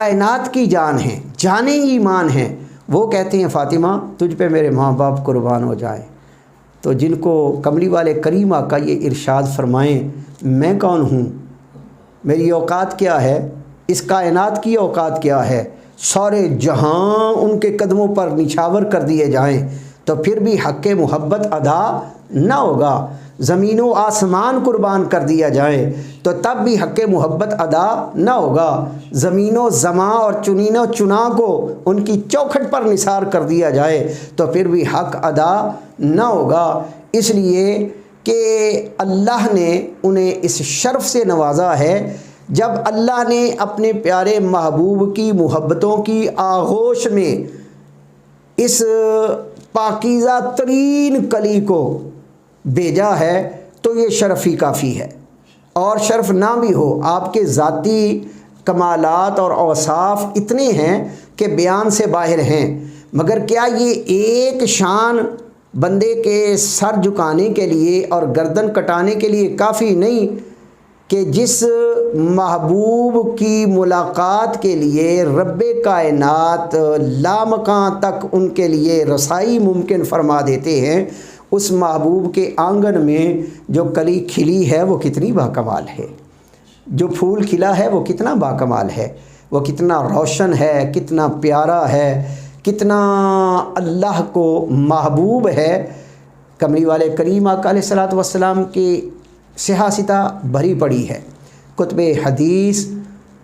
کائنات کی جان ہیں، جان ایمان ہیں، وہ کہتے ہیں فاطمہ تجھ پہ میرے ماں باپ قربان ہو جائیں۔ تو جن کو کملی والے کریم آقا یہ ارشاد فرمائیں میں کون ہوں، میری اوقات کیا ہے، اس کائنات کی اوقات کیا ہے، سارے جہاں ان کے قدموں پر نچھاور کر دیے جائیں تو پھر بھی حق محبت ادا نہ ہوگا، زمین و آسمان قربان کر دیا جائے تو تب بھی حق محبت ادا نہ ہوگا، زمین و زماں اور چنین و چنا کو ان کی چوکھٹ پر نثار کر دیا جائے تو پھر بھی حق ادا نہ ہوگا۔ اس لیے کہ اللہ نے انہیں اس شرف سے نوازا ہے، جب اللہ نے اپنے پیارے محبوب کی محبتوں کی آغوش میں اس پاکیزہ ترین کلی کو بھیجا ہے تو یہ شرف ہی کافی ہے، اور شرف نہ بھی ہو، آپ کے ذاتی کمالات اور اوصاف اتنے ہیں کہ بیان سے باہر ہیں، مگر کیا یہ ایک شان بندے کے سر جھکانے کے لیے اور گردن کٹانے کے لیے کافی نہیں کہ جس محبوب کی ملاقات کے لیے رب کائنات لامکان تک ان کے لیے رسائی ممکن فرما دیتے ہیں، اس محبوب کے آنگن میں جو کلی کھلی ہے وہ کتنی باکمال ہے، جو پھول کھلا ہے وہ کتنا باکمال ہے، وہ کتنا روشن ہے، کتنا پیارا ہے، کتنا اللہ کو محبوب ہے۔ کملی والے کریم آقا علیہ الصلوۃ والسلام کی صحافتہ بھری پڑی ہے، کتب حدیث،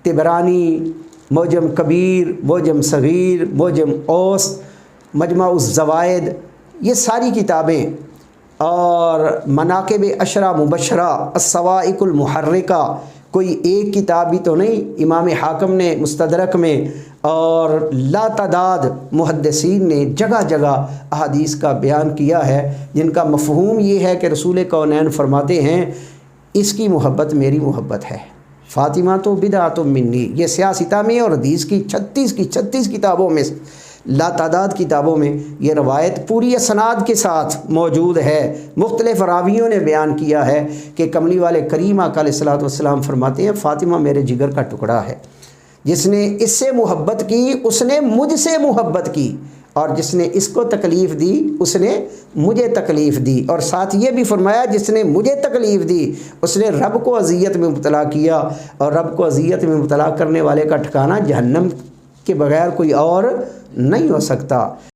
طبرانی، معجم کبیر، معجم صغیر، معجم اوسط، مجمع الزوائد، یہ ساری کتابیں، اور مناقب عشرہ مبشرہ، الصواعق المحرکہ، کوئی ایک کتاب بھی تو نہیں، امام حاکم نے مستدرک میں اور لا تعداد محدثین نے جگہ جگہ احادیث کا بیان کیا ہے، جن کا مفہوم یہ ہے کہ رسول کونین فرماتے ہیں اس کی محبت میری محبت ہے، فاطمہ تو بدعۃ منی، یہ سیاستہ میں اور حدیث کی 36 کتابوں میں، لا تعداد کتابوں میں یہ روایت پوری اسناد کے ساتھ موجود ہے، مختلف راویوں نے بیان کیا ہے کہ کملی والے کریم آقا علیہ الصلوۃ والسلام فرماتے ہیں فاطمہ میرے جگر کا ٹکڑا ہے، جس نے اس سے محبت کی اس نے مجھ سے محبت کی، اور جس نے اس کو تکلیف دی اس نے مجھے تکلیف دی، اور ساتھ یہ بھی فرمایا جس نے مجھے تکلیف دی اس نے رب کو اذیت میں مبتلا کیا، اور رب کو اذیت میں مبتلا کرنے والے کا ٹھکانہ جہنم کے بغیر کوئی اور نہیں ہو سکتا۔